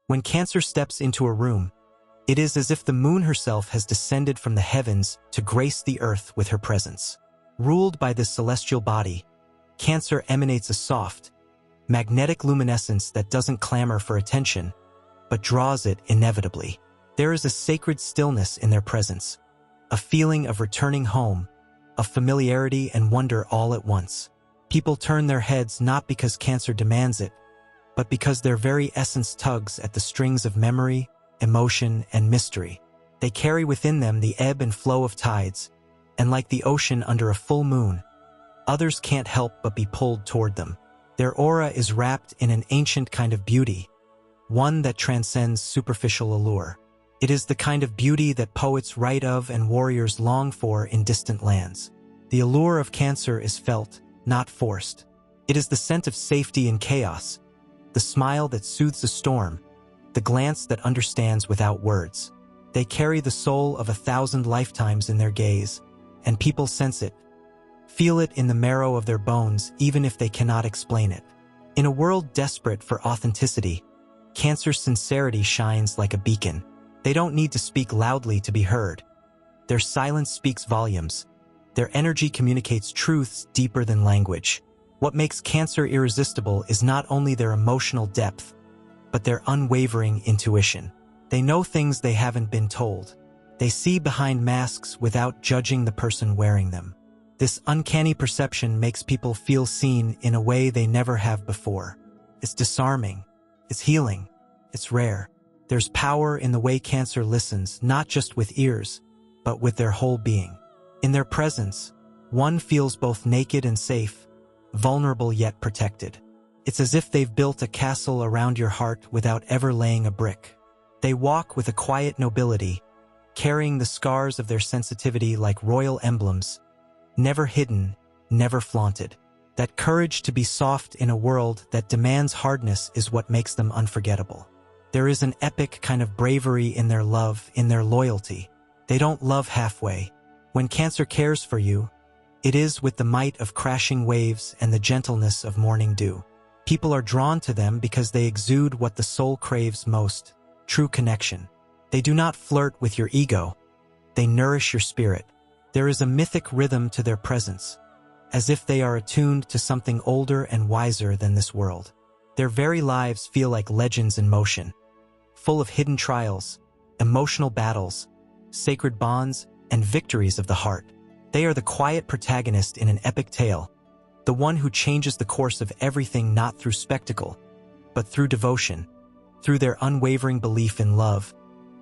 When Cancer steps into a room, it is as if the moon herself has descended from the heavens to grace the earth with her presence. Ruled by this celestial body, Cancer emanates a soft, magnetic luminescence that doesn't clamor for attention, but draws it inevitably. There is a sacred stillness in their presence, a feeling of returning home, of familiarity and wonder all at once. People turn their heads not because Cancer demands it, but because their very essence tugs at the strings of memory, emotion, and mystery. They carry within them the ebb and flow of tides, and like the ocean under a full moon, others can't help but be pulled toward them. Their aura is wrapped in an ancient kind of beauty, one that transcends superficial allure. It is the kind of beauty that poets write of and warriors long for in distant lands. The allure of Cancer is felt, not forced. It is the scent of safety in chaos, the smile that soothes a storm, the glance that understands without words. They carry the soul of 1,000 lifetimes in their gaze, and people sense it, feel it in the marrow of their bones even if they cannot explain it. In a world desperate for authenticity, Cancer's sincerity shines like a beacon. They don't need to speak loudly to be heard. Their silence speaks volumes. Their energy communicates truths deeper than language. What makes Cancer irresistible is not only their emotional depth, but their unwavering intuition. They know things they haven't been told. They see behind masks without judging the person wearing them. This uncanny perception makes people feel seen in a way they never have before. It's disarming. It's healing. It's rare. There's power in the way Cancer listens, not just with ears, but with their whole being. In their presence, one feels both naked and safe, vulnerable yet protected. It's as if they've built a castle around your heart without ever laying a brick. They walk with a quiet nobility, carrying the scars of their sensitivity like royal emblems, never hidden, never flaunted. That courage to be soft in a world that demands hardness is what makes them unforgettable. There is an epic kind of bravery in their love, in their loyalty. They don't love halfway. When Cancer cares for you, it is with the might of crashing waves and the gentleness of morning dew. People are drawn to them because they exude what the soul craves most, true connection. They do not flirt with your ego. They nourish your spirit. There is a mythic rhythm to their presence, as if they are attuned to something older and wiser than this world. Their very lives feel like legends in motion, full of hidden trials, emotional battles, sacred bonds, and victories of the heart. They are the quiet protagonist in an epic tale, the one who changes the course of everything not through spectacle, but through devotion, through their unwavering belief in love,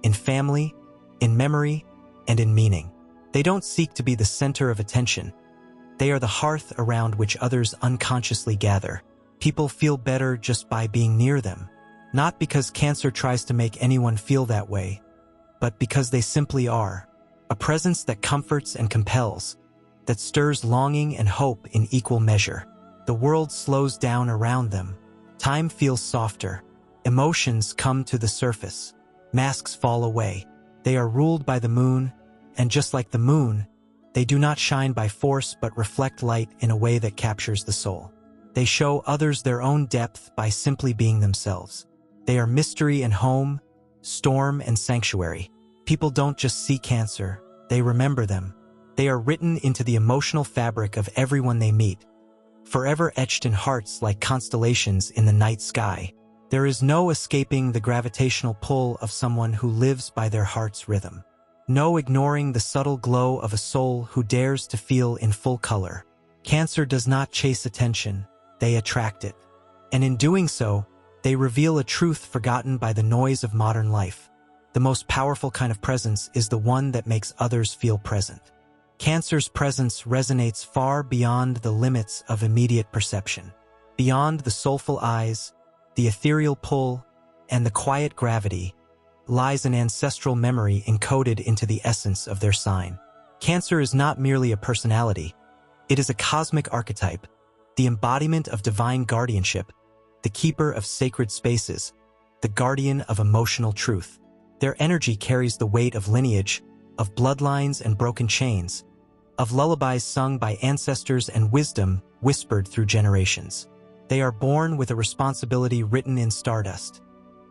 in family, in memory, and in meaning. They don't seek to be the center of attention. They are the hearth around which others unconsciously gather. People feel better just by being near them, not because Cancer tries to make anyone feel that way, but because they simply are. A presence that comforts and compels, that stirs longing and hope in equal measure. The world slows down around them. Time feels softer. Emotions come to the surface. Masks fall away. They are ruled by the moon, and just like the moon, they do not shine by force but reflect light in a way that captures the soul. They show others their own depth by simply being themselves. They are mystery and home, storm and sanctuary. People don't just see Cancer, they remember them. They are written into the emotional fabric of everyone they meet, forever etched in hearts like constellations in the night sky. There is no escaping the gravitational pull of someone who lives by their heart's rhythm. No ignoring the subtle glow of a soul who dares to feel in full color. Cancer does not chase attention, they attract it. And in doing so, they reveal a truth forgotten by the noise of modern life. The most powerful kind of presence is the one that makes others feel present. Cancer's presence resonates far beyond the limits of immediate perception. Beyond the soulful eyes, the ethereal pull, and the quiet gravity, lies an ancestral memory encoded into the essence of their sign. Cancer is not merely a personality. It is a cosmic archetype, the embodiment of divine guardianship, the keeper of sacred spaces, the guardian of emotional truth. Their energy carries the weight of lineage, of bloodlines and broken chains, of lullabies sung by ancestors and wisdom whispered through generations. They are born with a responsibility written in stardust,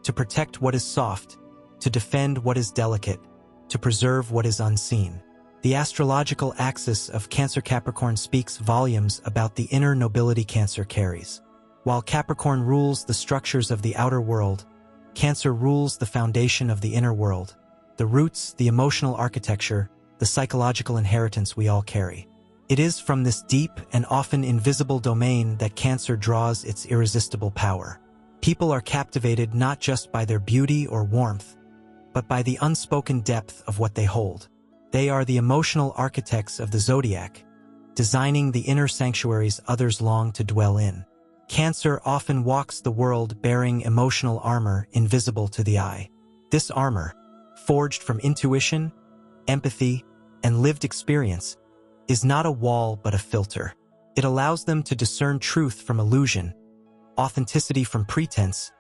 to protect what is soft, to defend what is delicate, to preserve what is unseen. The astrological axis of Cancer-Capricorn speaks volumes about the inner nobility Cancer carries. While Capricorn rules the structures of the outer world, Cancer rules the foundation of the inner world, the roots, the emotional architecture, the psychological inheritance we all carry. It is from this deep and often invisible domain that Cancer draws its irresistible power. People are captivated not just by their beauty or warmth, but by the unspoken depth of what they hold. They are the emotional architects of the zodiac, designing the inner sanctuaries others long to dwell in. Cancer often walks the world bearing emotional armor invisible to the eye. This armor, forged from intuition, empathy, and lived experience, is not a wall but a filter. It allows them to discern truth from illusion, authenticity from pretense,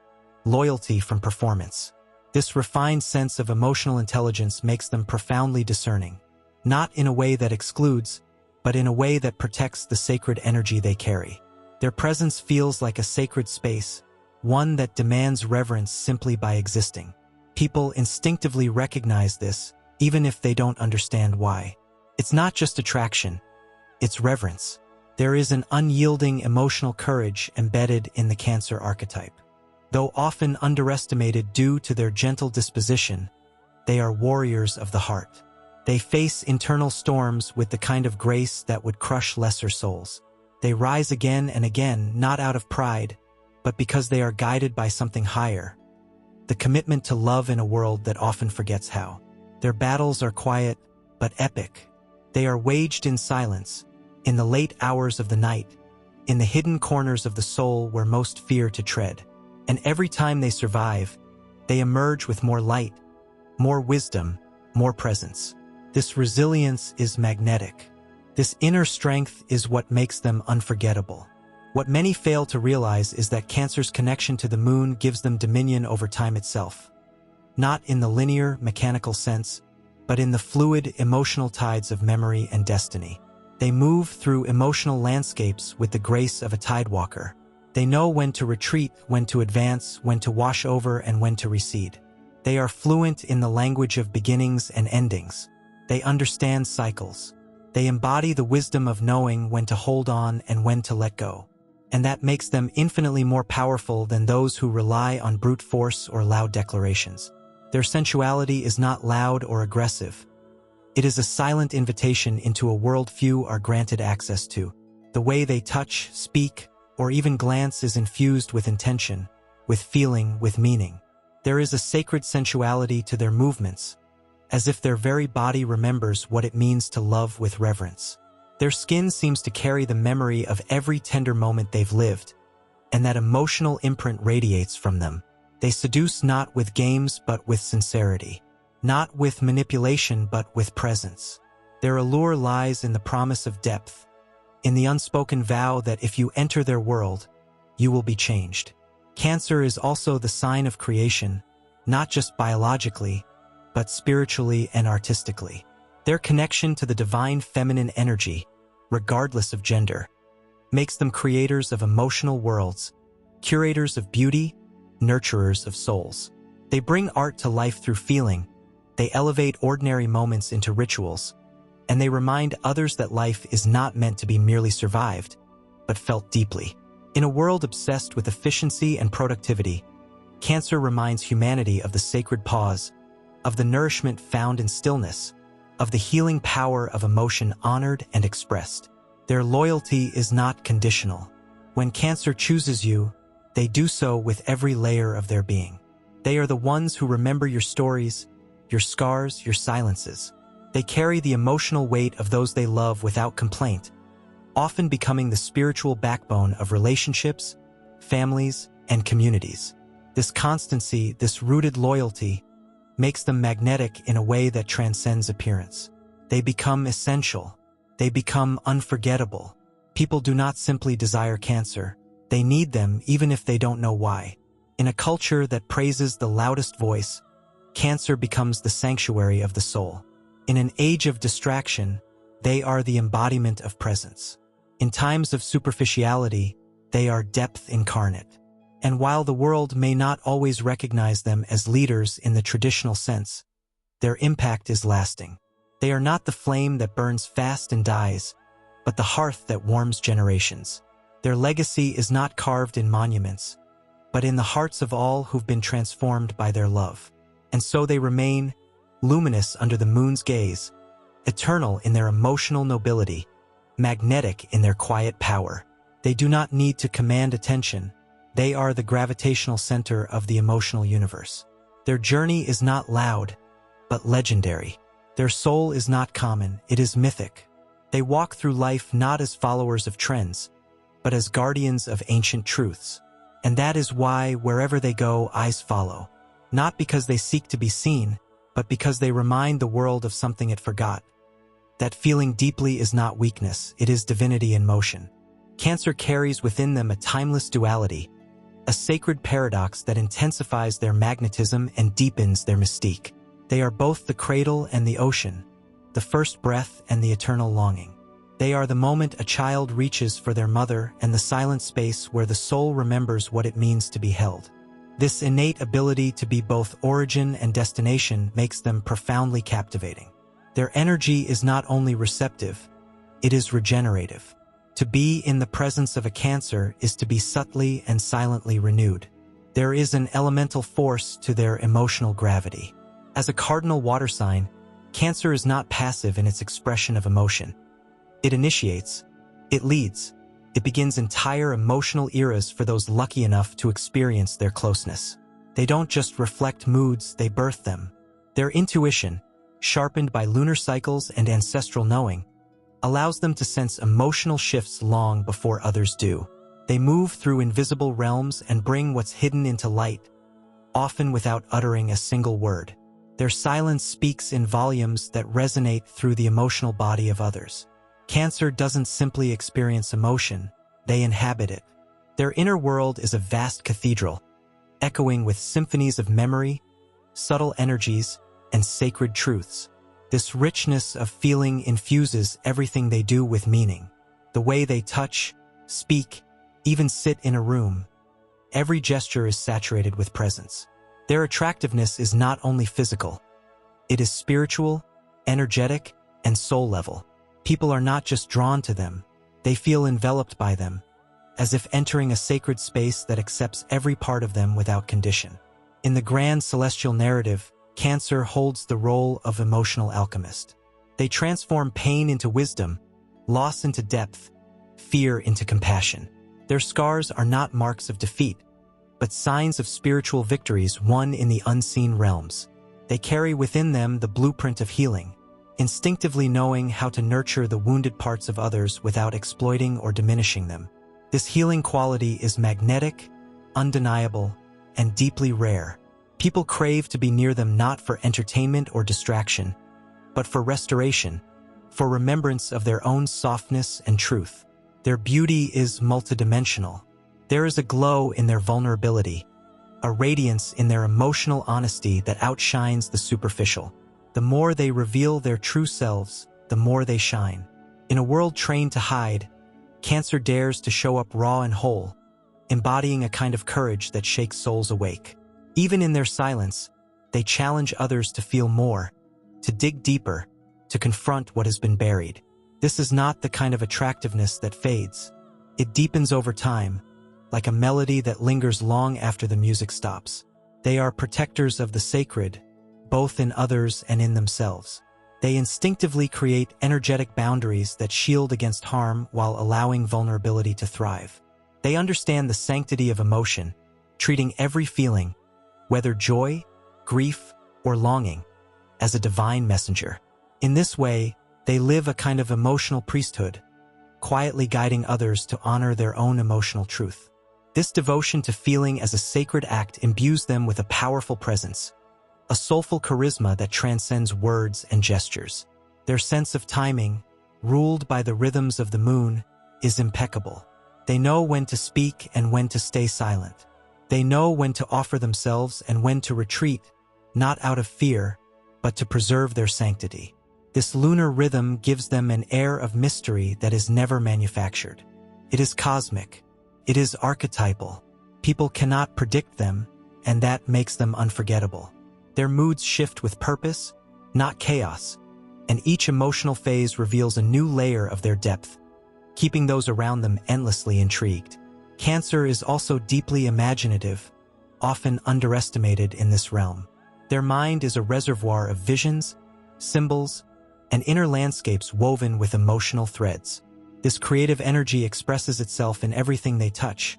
loyalty from performance. This refined sense of emotional intelligence makes them profoundly discerning, not in a way that excludes, but in a way that protects the sacred energy they carry. Their presence feels like a sacred space, one that demands reverence simply by existing. People instinctively recognize this, even if they don't understand why. It's not just attraction, it's reverence. There is an unyielding emotional courage embedded in the Cancer archetype. Though often underestimated due to their gentle disposition, they are warriors of the heart. They face internal storms with the kind of grace that would crush lesser souls. They rise again and again, not out of pride, but because they are guided by something higher. The commitment to love in a world that often forgets how. Their battles are quiet, but epic. They are waged in silence, in the late hours of the night, in the hidden corners of the soul where most fear to tread. And every time they survive, they emerge with more light, more wisdom, more presence. This resilience is magnetic. This inner strength is what makes them unforgettable. What many fail to realize is that Cancer's connection to the moon gives them dominion over time itself. Not in the linear, mechanical sense, but in the fluid, emotional tides of memory and destiny. They move through emotional landscapes with the grace of a tidewalker. They know when to retreat, when to advance, when to wash over, and when to recede. They are fluent in the language of beginnings and endings. They understand cycles. They embody the wisdom of knowing when to hold on and when to let go. And that makes them infinitely more powerful than those who rely on brute force or loud declarations. Their sensuality is not loud or aggressive. It is a silent invitation into a world few are granted access to. The way they touch, speak, or even glance is infused with intention, with feeling, with meaning. There is a sacred sensuality to their movements, as if their very body remembers what it means to love with reverence. Their skin seems to carry the memory of every tender moment they've lived, and that emotional imprint radiates from them. They seduce not with games but with sincerity, not with manipulation but with presence. Their allure lies in the promise of depth, in the unspoken vow that if you enter their world, you will be changed. Cancer is also the sign of creation, not just biologically, but spiritually and artistically. Their connection to the divine feminine energy, regardless of gender, makes them creators of emotional worlds, curators of beauty, nurturers of souls. They bring art to life through feeling, they elevate ordinary moments into rituals, and they remind others that life is not meant to be merely survived, but felt deeply. In a world obsessed with efficiency and productivity, Cancer reminds humanity of the sacred pause, of the nourishment found in stillness, of the healing power of emotion honored and expressed. Their loyalty is not conditional. When Cancer chooses you, they do so with every layer of their being. They are the ones who remember your stories, your scars, your silences. They carry the emotional weight of those they love without complaint, often becoming the spiritual backbone of relationships, families, and communities. This constancy, this rooted loyalty, makes them magnetic in a way that transcends appearance. They become essential. They become unforgettable. People do not simply desire Cancer. They need them even if they don't know why. In a culture that praises the loudest voice, Cancer becomes the sanctuary of the soul. In an age of distraction, they are the embodiment of presence. In times of superficiality, they are depth incarnate. And while the world may not always recognize them as leaders in the traditional sense, their impact is lasting. They are not the flame that burns fast and dies, but the hearth that warms generations. Their legacy is not carved in monuments, but in the hearts of all who've been transformed by their love. And so they remain, luminous under the moon's gaze, eternal in their emotional nobility, magnetic in their quiet power. They do not need to command attention. They are the gravitational center of the emotional universe. Their journey is not loud, but legendary. Their soul is not common, it is mythic. They walk through life not as followers of trends, but as guardians of ancient truths. And that is why, wherever they go, eyes follow. Not because they seek to be seen, but because they remind the world of something it forgot. That feeling deeply is not weakness, it is divinity in motion. Cancer carries within them a timeless duality, a sacred paradox that intensifies their magnetism and deepens their mystique. They are both the cradle and the ocean, the first breath and the eternal longing. They are the moment a child reaches for their mother and the silent space where the soul remembers what it means to be held. This innate ability to be both origin and destination makes them profoundly captivating. Their energy is not only receptive, it is regenerative. To be in the presence of a Cancer is to be subtly and silently renewed. There is an elemental force to their emotional gravity. As a cardinal water sign, Cancer is not passive in its expression of emotion. It initiates, it leads, it begins entire emotional eras for those lucky enough to experience their closeness. They don't just reflect moods, they birth them. Their intuition, sharpened by lunar cycles and ancestral knowing, allows them to sense emotional shifts long before others do. They move through invisible realms and bring what's hidden into light, often without uttering a single word. Their silence speaks in volumes that resonate through the emotional body of others. Cancer doesn't simply experience emotion, they inhabit it. Their inner world is a vast cathedral, echoing with symphonies of memory, subtle energies, and sacred truths. This richness of feeling infuses everything they do with meaning. The way they touch, speak, even sit in a room. Every gesture is saturated with presence. Their attractiveness is not only physical. It is spiritual, energetic, and soul-level. People are not just drawn to them, they feel enveloped by them, as if entering a sacred space that accepts every part of them without condition. In the grand celestial narrative, Cancer holds the role of emotional alchemist. They transform pain into wisdom, loss into depth, fear into compassion. Their scars are not marks of defeat, but signs of spiritual victories won in the unseen realms. They carry within them the blueprint of healing, instinctively knowing how to nurture the wounded parts of others without exploiting or diminishing them. This healing quality is magnetic, undeniable, and deeply rare. People crave to be near them not for entertainment or distraction, but for restoration, for remembrance of their own softness and truth. Their beauty is multidimensional. There is a glow in their vulnerability, a radiance in their emotional honesty that outshines the superficial. The more they reveal their true selves, the more they shine. In a world trained to hide, Cancer dares to show up raw and whole, embodying a kind of courage that shakes souls awake. Even in their silence, they challenge others to feel more, to dig deeper, to confront what has been buried. This is not the kind of attractiveness that fades. It deepens over time, like a melody that lingers long after the music stops. They are protectors of the sacred, both in others and in themselves. They instinctively create energetic boundaries that shield against harm while allowing vulnerability to thrive. They understand the sanctity of emotion, treating every feeling, whether joy, grief, or longing, as a divine messenger. In this way, they live a kind of emotional priesthood, quietly guiding others to honor their own emotional truth. This devotion to feeling as a sacred act imbues them with a powerful presence, a soulful charisma that transcends words and gestures. Their sense of timing, ruled by the rhythms of the moon, is impeccable. They know when to speak and when to stay silent. They know when to offer themselves and when to retreat, not out of fear, but to preserve their sanctity. This lunar rhythm gives them an air of mystery that is never manufactured. It is cosmic. It is archetypal. People cannot predict them, and that makes them unforgettable. Their moods shift with purpose, not chaos, and each emotional phase reveals a new layer of their depth, keeping those around them endlessly intrigued. Cancer is also deeply imaginative, often underestimated in this realm. Their mind is a reservoir of visions, symbols, and inner landscapes woven with emotional threads. This creative energy expresses itself in everything they touch,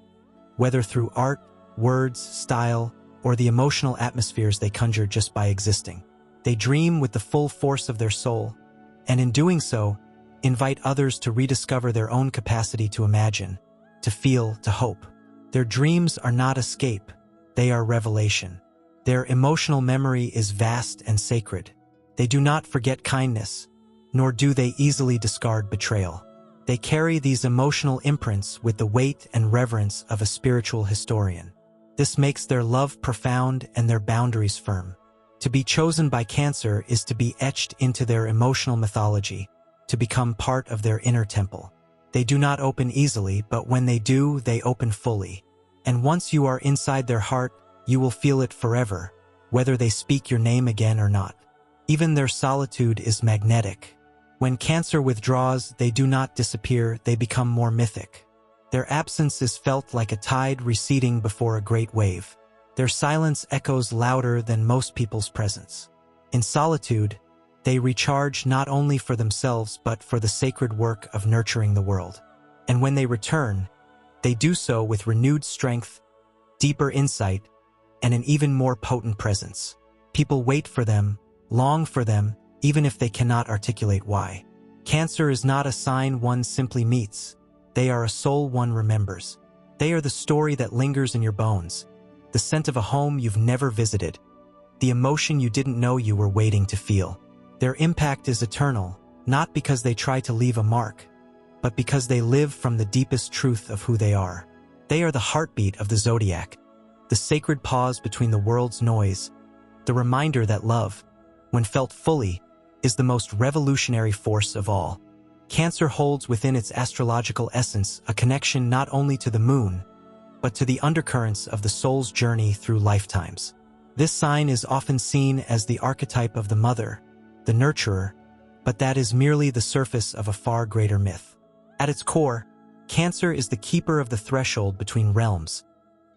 whether through art, words, style, or the emotional atmospheres they conjure just by existing. They dream with the full force of their soul, and in doing so, invite others to rediscover their own capacity to imagine, to feel, to hope. Their dreams are not escape, they are revelation. Their emotional memory is vast and sacred. They do not forget kindness, nor do they easily discard betrayal. They carry these emotional imprints with the weight and reverence of a spiritual historian. This makes their love profound and their boundaries firm. To be chosen by Cancer is to be etched into their emotional mythology, to become part of their inner temple. They do not open easily, but when they do, they open fully. And once you are inside their heart, you will feel it forever, whether they speak your name again or not. Even their solitude is magnetic. When Cancer withdraws, they do not disappear, they become more mythic. Their absence is felt like a tide receding before a great wave. Their silence echoes louder than most people's presence. In solitude, they recharge not only for themselves but for the sacred work of nurturing the world. And when they return, they do so with renewed strength, deeper insight, and an even more potent presence. People wait for them, long for them, even if they cannot articulate why. Cancer is not a sign one simply meets. They are a soul one remembers. They are the story that lingers in your bones, the scent of a home you've never visited, the emotion you didn't know you were waiting to feel. Their impact is eternal, not because they try to leave a mark, but because they live from the deepest truth of who they are. They are the heartbeat of the zodiac, the sacred pause between the world's noise, the reminder that love, when felt fully, is the most revolutionary force of all. Cancer holds within its astrological essence a connection not only to the moon, but to the undercurrents of the soul's journey through lifetimes. This sign is often seen as the archetype of the mother, the nurturer, but that is merely the surface of a far greater myth. At its core, Cancer is the keeper of the threshold between realms,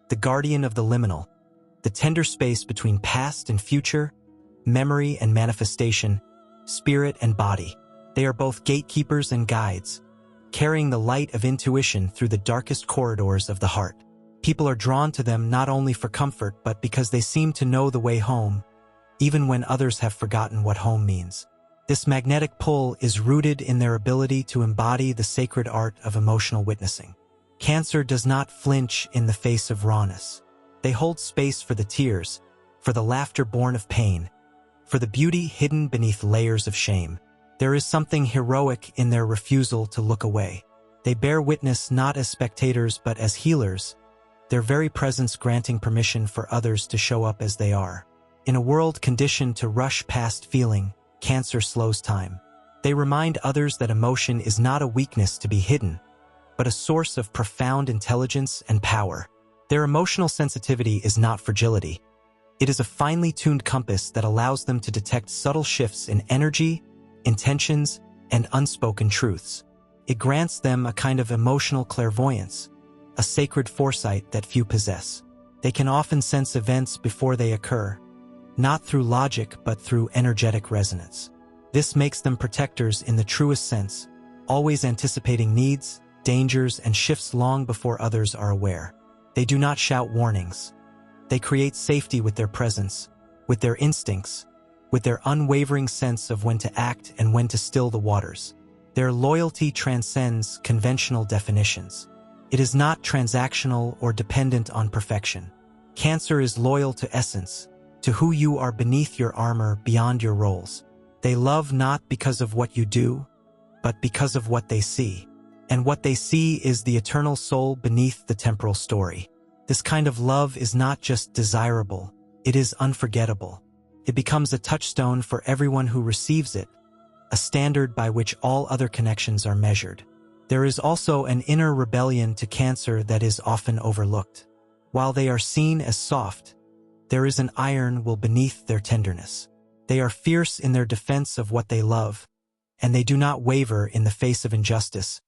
the guardian of the liminal, the tender space between past and future, memory and manifestation, spirit and body. They are both gatekeepers and guides, carrying the light of intuition through the darkest corridors of the heart. People are drawn to them not only for comfort but because they seem to know the way home, even when others have forgotten what home means. This magnetic pull is rooted in their ability to embody the sacred art of emotional witnessing. Cancer does not flinch in the face of rawness. They hold space for the tears, for the laughter born of pain, for the beauty hidden beneath layers of shame. There is something heroic in their refusal to look away. They bear witness not as spectators but as healers, their very presence granting permission for others to show up as they are. In a world conditioned to rush past feeling, Cancer slows time. They remind others that emotion is not a weakness to be hidden, but a source of profound intelligence and power. Their emotional sensitivity is not fragility. It is a finely tuned compass that allows them to detect subtle shifts in energy, intentions, and unspoken truths. It grants them a kind of emotional clairvoyance, a sacred foresight that few possess. They can often sense events before they occur, not through logic but through energetic resonance. This makes them protectors in the truest sense, always anticipating needs, dangers, and shifts long before others are aware. They do not shout warnings. They create safety with their presence, with their instincts, with their unwavering sense of when to act and when to still the waters. Their loyalty transcends conventional definitions. It is not transactional or dependent on perfection. Cancer is loyal to essence, to who you are beneath your armor, beyond your roles. They love not because of what you do, but because of what they see. And what they see is the eternal soul beneath the temporal story. This kind of love is not just desirable, it is unforgettable. It becomes a touchstone for everyone who receives it, a standard by which all other connections are measured. There is also an inner rebellion to Cancer that is often overlooked. While they are seen as soft, there is an iron will beneath their tenderness. They are fierce in their defense of what they love, and they do not waver in the face of injustice,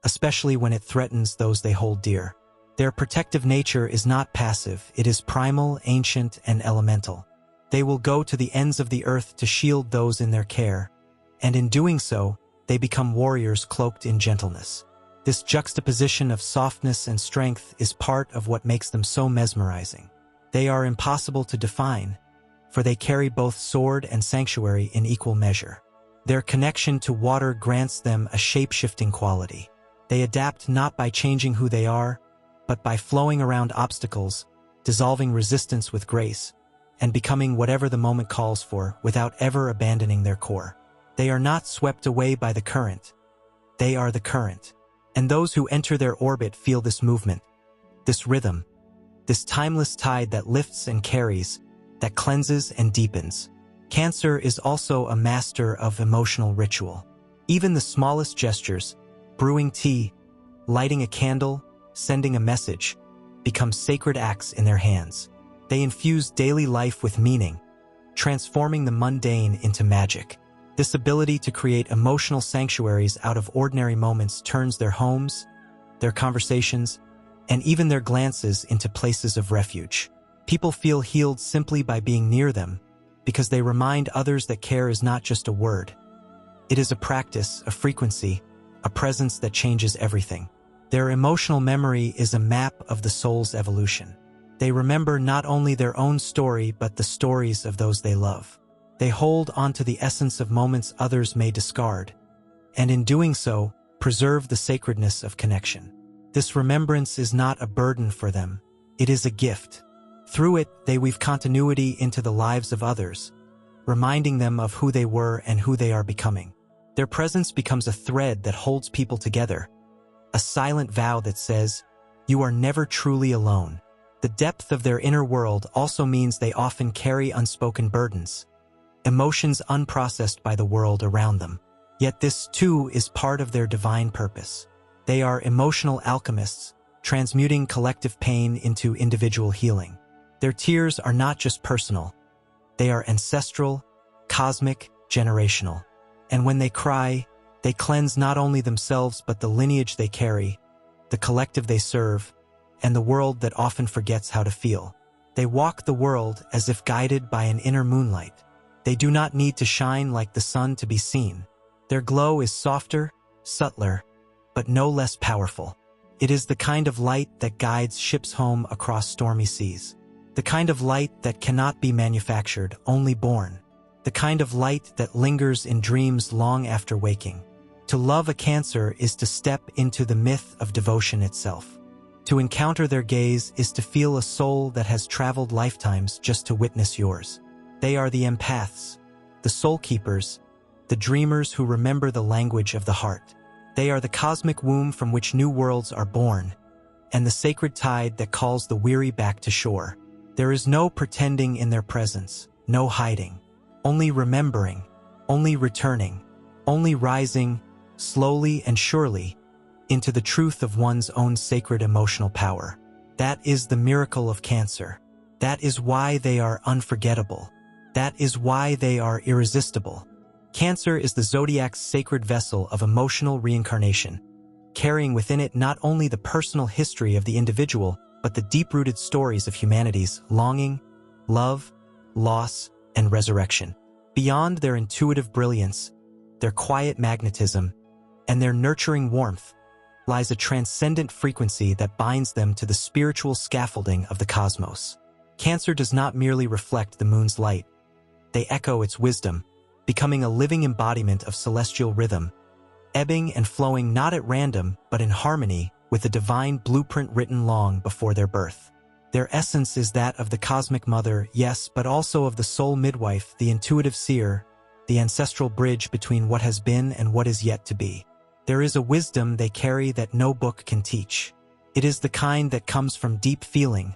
especially when it threatens those they hold dear. Their protective nature is not passive, it is primal, ancient, and elemental. They will go to the ends of the earth to shield those in their care, and in doing so, they become warriors cloaked in gentleness. This juxtaposition of softness and strength is part of what makes them so mesmerizing. They are impossible to define, for they carry both sword and sanctuary in equal measure. Their connection to water grants them a shape-shifting quality. They adapt not by changing who they are, but by flowing around obstacles, dissolving resistance with grace, and becoming whatever the moment calls for without ever abandoning their core. They are not swept away by the current. They are the current. And those who enter their orbit feel this movement, this rhythm, this timeless tide that lifts and carries, that cleanses and deepens. Cancer is also a master of emotional ritual. Even the smallest gestures, brewing tea, lighting a candle, sending a message, become sacred acts in their hands. They infuse daily life with meaning, transforming the mundane into magic. This ability to create emotional sanctuaries out of ordinary moments turns their homes, their conversations, and even their glances into places of refuge. People feel healed simply by being near them, because they remind others that care is not just a word. It is a practice, a frequency, a presence that changes everything. Their emotional memory is a map of the soul's evolution. They remember not only their own story but the stories of those they love. They hold onto the essence of moments others may discard, and in doing so, preserve the sacredness of connection. This remembrance is not a burden for them, it is a gift. Through it, they weave continuity into the lives of others, reminding them of who they were and who they are becoming. Their presence becomes a thread that holds people together, a silent vow that says, "You are never truly alone." The depth of their inner world also means they often carry unspoken burdens, emotions unprocessed by the world around them. Yet this, too, is part of their divine purpose. They are emotional alchemists, transmuting collective pain into individual healing. Their tears are not just personal. They are ancestral, cosmic, generational. And when they cry, they cleanse not only themselves but the lineage they carry, the collective they serve, and the world that often forgets how to feel. They walk the world as if guided by an inner moonlight. They do not need to shine like the sun to be seen. Their glow is softer, subtler, but no less powerful. It is the kind of light that guides ships home across stormy seas. The kind of light that cannot be manufactured, only born. The kind of light that lingers in dreams long after waking. To love a Cancer is to step into the myth of devotion itself. To encounter their gaze is to feel a soul that has traveled lifetimes just to witness yours. They are the empaths, the soul keepers, the dreamers who remember the language of the heart. They are the cosmic womb from which new worlds are born, and the sacred tide that calls the weary back to shore. There is no pretending in their presence, no hiding, only remembering, only returning, only rising, slowly and surely, into the truth of one's own sacred emotional power. That is the miracle of Cancer. That is why they are unforgettable. That is why they are irresistible. Cancer is the zodiac's sacred vessel of emotional reincarnation, carrying within it not only the personal history of the individual, but the deep-rooted stories of humanity's longing, love, loss, and resurrection. Beyond their intuitive brilliance, their quiet magnetism, and their nurturing warmth, lies a transcendent frequency that binds them to the spiritual scaffolding of the cosmos. Cancer does not merely reflect the moon's light. They echo its wisdom, becoming a living embodiment of celestial rhythm, ebbing and flowing not at random but in harmony with the divine blueprint written long before their birth. Their essence is that of the cosmic mother, yes, but also of the soul midwife, the intuitive seer, the ancestral bridge between what has been and what is yet to be. There is a wisdom they carry that no book can teach. It is the kind that comes from deep feeling,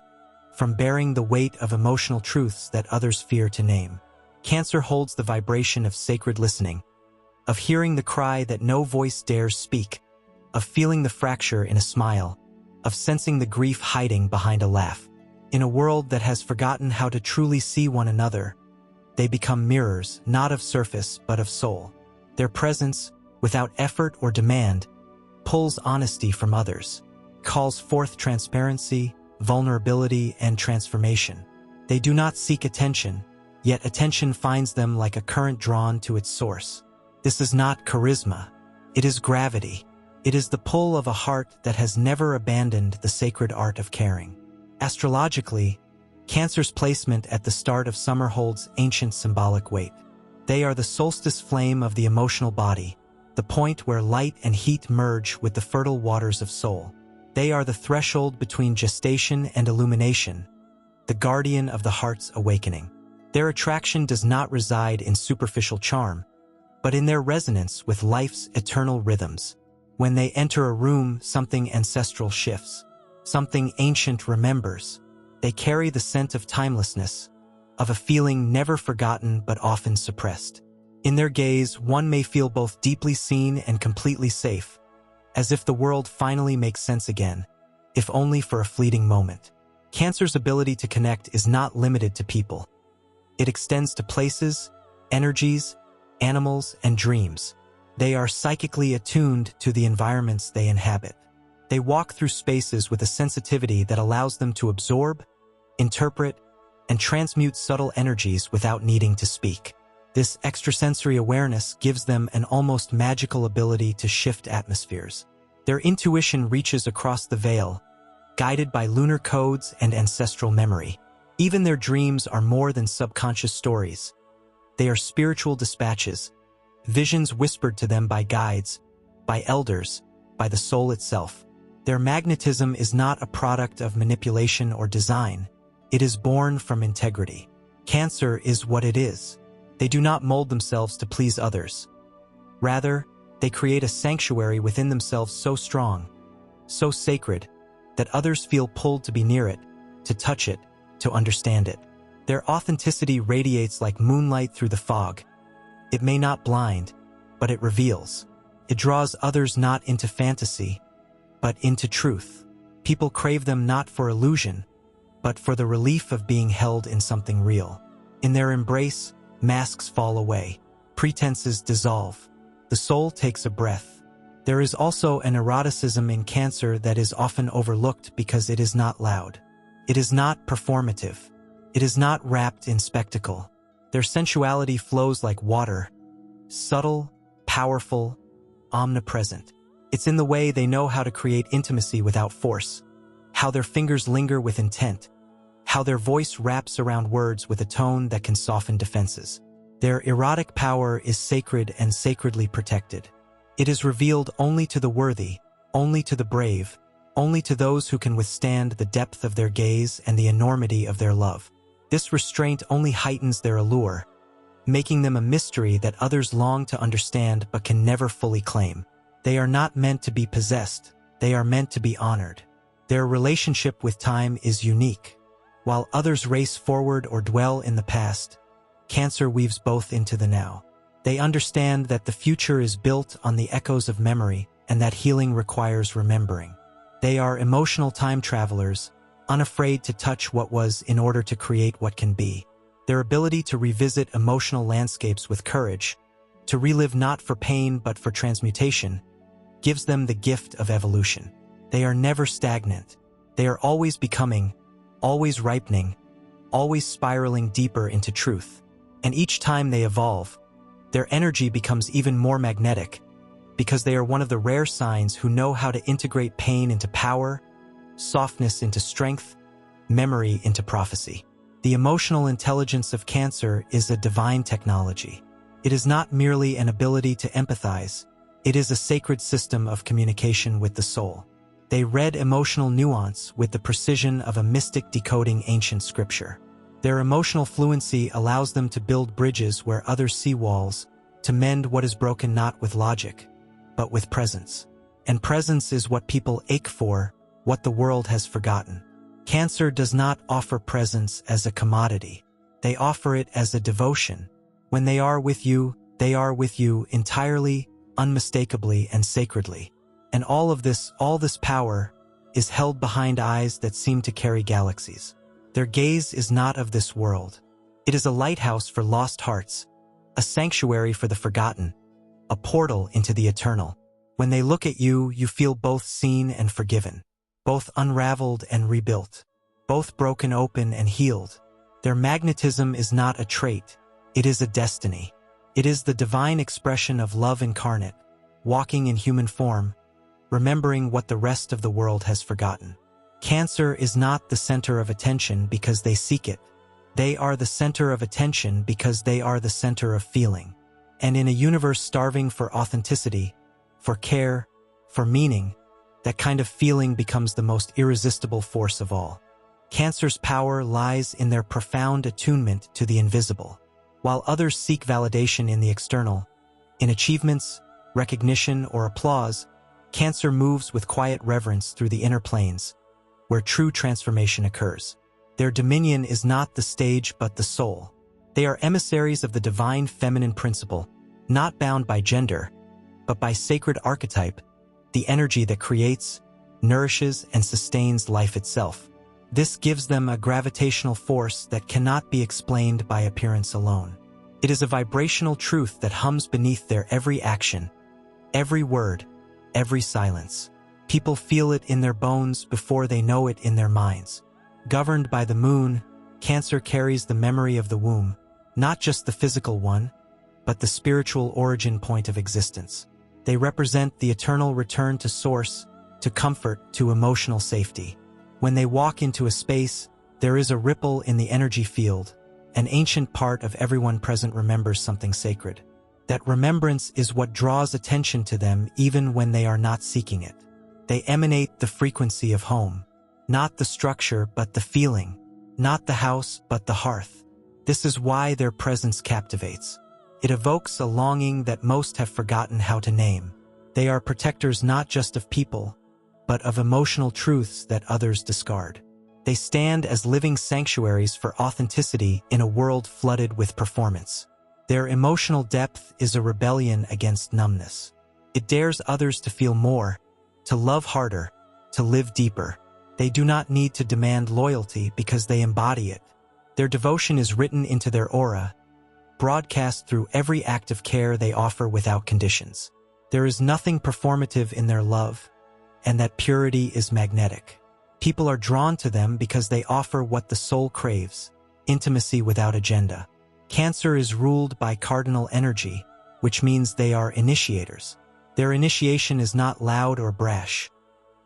from bearing the weight of emotional truths that others fear to name. Cancer holds the vibration of sacred listening, of hearing the cry that no voice dares speak, of feeling the fracture in a smile, of sensing the grief hiding behind a laugh. In a world that has forgotten how to truly see one another, they become mirrors, not of surface but of soul. Their presence, without effort or demand, pulls honesty from others, calls forth transparency, vulnerability, and transformation. They do not seek attention, yet attention finds them like a current drawn to its source. This is not charisma. It is gravity. It is the pull of a heart that has never abandoned the sacred art of caring. Astrologically, Cancer's placement at the start of summer holds ancient symbolic weight. They are the solstice flame of the emotional body, the point where light and heat merge with the fertile waters of soul. They are the threshold between gestation and illumination, the guardian of the heart's awakening. Their attraction does not reside in superficial charm, but in their resonance with life's eternal rhythms. When they enter a room, something ancestral shifts, something ancient remembers. They carry the scent of timelessness, of a feeling never forgotten but often suppressed. In their gaze, one may feel both deeply seen and completely safe, as if the world finally makes sense again, if only for a fleeting moment. Cancer's ability to connect is not limited to people. It extends to places, energies, animals, and dreams. They are psychically attuned to the environments they inhabit. They walk through spaces with a sensitivity that allows them to absorb, interpret, and transmute subtle energies without needing to speak. This extrasensory awareness gives them an almost magical ability to shift atmospheres. Their intuition reaches across the veil, guided by lunar codes and ancestral memory. Even their dreams are more than subconscious stories. They are spiritual dispatches, visions whispered to them by guides, by elders, by the soul itself. Their magnetism is not a product of manipulation or design. It is born from integrity. Cancer is what it is. They do not mold themselves to please others. Rather, they create a sanctuary within themselves so strong, so sacred, that others feel pulled to be near it, to touch it, to understand it. Their authenticity radiates like moonlight through the fog. It may not blind, but it reveals. It draws others not into fantasy, but into truth. People crave them not for illusion, but for the relief of being held in something real. In their embrace, masks fall away, pretenses dissolve. The soul takes a breath. There is also an eroticism in Cancer that is often overlooked because it is not loud. It is not performative. It is not wrapped in spectacle. Their sensuality flows like water, subtle, powerful, omnipresent. It's in the way they know how to create intimacy without force, how their fingers linger with intent, how their voice wraps around words with a tone that can soften defenses. Their erotic power is sacred and sacredly protected. It is revealed only to the worthy, only to the brave, only to those who can withstand the depth of their gaze and the enormity of their love. This restraint only heightens their allure, making them a mystery that others long to understand but can never fully claim. They are not meant to be possessed, they are meant to be honored. Their relationship with time is unique. While others race forward or dwell in the past, Cancer weaves both into the now. They understand that the future is built on the echoes of memory and that healing requires remembering. They are emotional time travelers, unafraid to touch what was in order to create what can be. Their ability to revisit emotional landscapes with courage, to relive not for pain but for transmutation, gives them the gift of evolution. They are never stagnant. They are always becoming, always ripening, always spiraling deeper into truth. And each time they evolve, their energy becomes even more magnetic, because they are one of the rare signs who know how to integrate pain into power, softness into strength, memory into prophecy. The emotional intelligence of Cancer is a divine technology. It is not merely an ability to empathize, it is a sacred system of communication with the soul. They read emotional nuance with the precision of a mystic decoding ancient scripture. Their emotional fluency allows them to build bridges where others see walls, to mend what is broken not with logic, but with presence. And presence is what people ache for, what the world has forgotten. Cancer does not offer presence as a commodity. They offer it as a devotion. When they are with you entirely, unmistakably, and sacredly. And all this power is held behind eyes that seem to carry galaxies. Their gaze is not of this world. It is a lighthouse for lost hearts, a sanctuary for the forgotten, a portal into the eternal. When they look at you, you feel both seen and forgiven, both unraveled and rebuilt, both broken open and healed. Their magnetism is not a trait, it is a destiny. It is the divine expression of love incarnate, walking in human form, remembering what the rest of the world has forgotten. Cancer is not the center of attention because they seek it. They are the center of attention because they are the center of feeling. And in a universe starving for authenticity, for care, for meaning, that kind of feeling becomes the most irresistible force of all. Cancer's power lies in their profound attunement to the invisible. While others seek validation in the external, in achievements, recognition, or applause, Cancer moves with quiet reverence through the inner planes, where true transformation occurs. Their dominion is not the stage but the soul. They are emissaries of the divine feminine principle, not bound by gender, but by sacred archetype, the energy that creates, nourishes, and sustains life itself. This gives them a gravitational force that cannot be explained by appearance alone. It is a vibrational truth that hums beneath their every action, every word, every silence. People feel it in their bones before they know it in their minds. Governed by the moon, Cancer carries the memory of the womb, not just the physical one, but the spiritual origin point of existence. They represent the eternal return to source, to comfort, to emotional safety. When they walk into a space, there is a ripple in the energy field. An ancient part of everyone present remembers something sacred. That remembrance is what draws attention to them even when they are not seeking it. They emanate the frequency of home. Not the structure, but the feeling. Not the house, but the hearth. This is why their presence captivates. It evokes a longing that most have forgotten how to name. They are protectors not just of people, but of emotional truths that others discard. They stand as living sanctuaries for authenticity in a world flooded with performance. Their emotional depth is a rebellion against numbness. It dares others to feel more, to love harder, to live deeper. They do not need to demand loyalty because they embody it. Their devotion is written into their aura, broadcast through every act of care they offer without conditions. There is nothing performative in their love, and that purity is magnetic. People are drawn to them because they offer what the soul craves, intimacy without agenda. Cancer is ruled by cardinal energy, which means they are initiators. Their initiation is not loud or brash.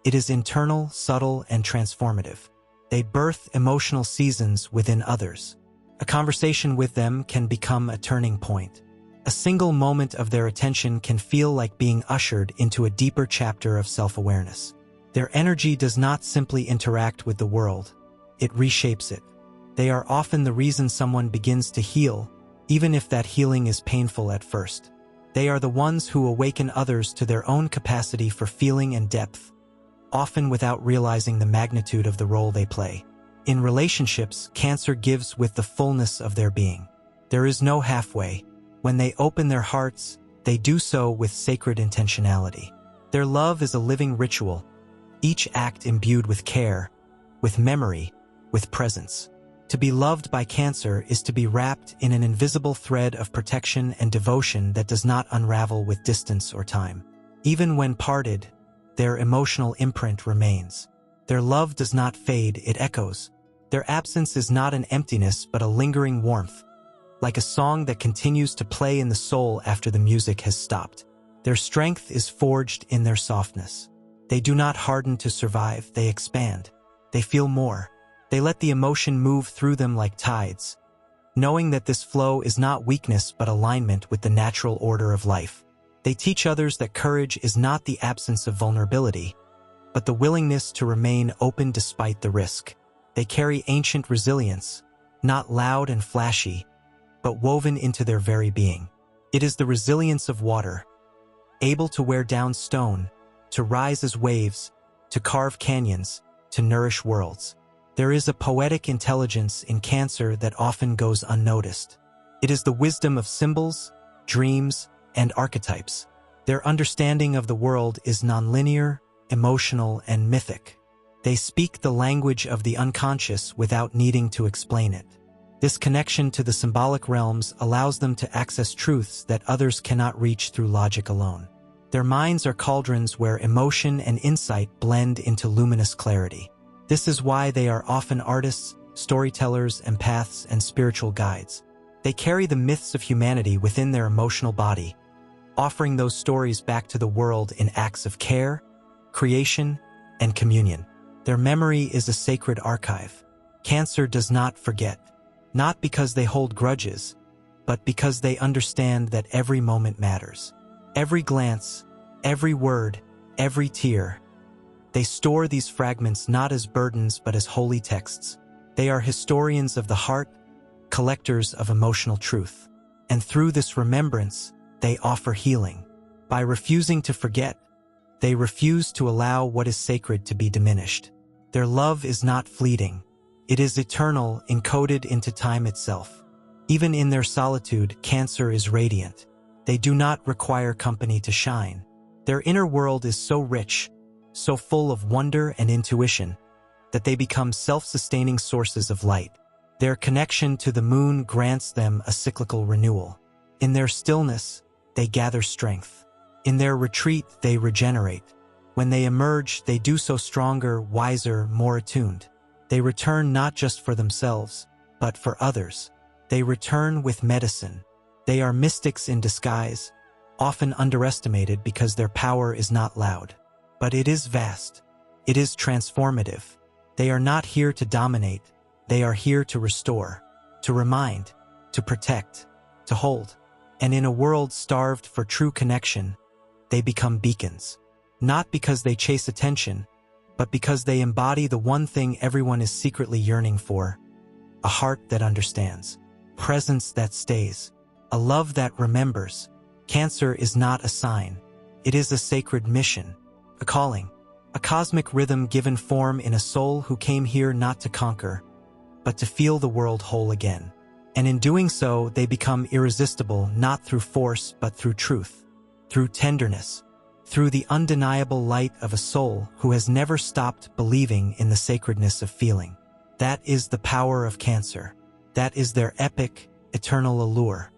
It is internal, subtle, and transformative. They birth emotional seasons within others. A conversation with them can become a turning point. A single moment of their attention can feel like being ushered into a deeper chapter of self-awareness. Their energy does not simply interact with the world, it reshapes it. They are often the reason someone begins to heal, even if that healing is painful at first. They are the ones who awaken others to their own capacity for feeling and depth, often without realizing the magnitude of the role they play. In relationships, Cancer gives with the fullness of their being. There is no halfway. When they open their hearts, they do so with sacred intentionality. Their love is a living ritual, each act imbued with care, with memory, with presence. To be loved by Cancer is to be wrapped in an invisible thread of protection and devotion that does not unravel with distance or time. Even when parted, their emotional imprint remains. Their love does not fade, it echoes. Their absence is not an emptiness but a lingering warmth, like a song that continues to play in the soul after the music has stopped. Their strength is forged in their softness. They do not harden to survive, they expand. They feel more. They let the emotion move through them like tides, knowing that this flow is not weakness but alignment with the natural order of life. They teach others that courage is not the absence of vulnerability, but the willingness to remain open despite the risk. They carry ancient resilience, not loud and flashy, but woven into their very being. It is the resilience of water, able to wear down stone, to rise as waves, to carve canyons, to nourish worlds. There is a poetic intelligence in Cancer that often goes unnoticed. It is the wisdom of symbols, dreams, and archetypes. Their understanding of the world is nonlinear, emotional, and mythic. They speak the language of the unconscious without needing to explain it. This connection to the symbolic realms allows them to access truths that others cannot reach through logic alone. Their minds are cauldrons where emotion and insight blend into luminous clarity. This is why they are often artists, storytellers, empaths, and spiritual guides. They carry the myths of humanity within their emotional body, offering those stories back to the world in acts of care, creation, and communion. Their memory is a sacred archive. Cancer does not forget, not because they hold grudges, but because they understand that every moment matters. Every glance, every word, every tear. They store these fragments not as burdens but as holy texts. They are historians of the heart, collectors of emotional truth. And through this remembrance, they offer healing. By refusing to forget, they refuse to allow what is sacred to be diminished. Their love is not fleeting. It is eternal, encoded into time itself. Even in their solitude, Cancer is radiant. They do not require company to shine. Their inner world is so rich, so full of wonder and intuition, that they become self-sustaining sources of light. Their connection to the moon grants them a cyclical renewal. In their stillness, they gather strength. In their retreat, they regenerate. When they emerge, they do so stronger, wiser, more attuned. They return not just for themselves, but for others. They return with medicine. They are mystics in disguise, often underestimated because their power is not loud. But it is vast. It is transformative. They are not here to dominate. They are here to restore, to remind, to protect, to hold. And in a world starved for true connection, they become beacons. Not because they chase attention, but because they embody the one thing everyone is secretly yearning for: a heart that understands, presence that stays, a love that remembers. Cancer is not a sign. It is a sacred mission, a calling, a cosmic rhythm given form in a soul who came here not to conquer, but to feel the world whole again. And in doing so, they become irresistible not through force but through truth, through tenderness, through the undeniable light of a soul who has never stopped believing in the sacredness of feeling. That is the power of Cancer. That is their epic, eternal allure.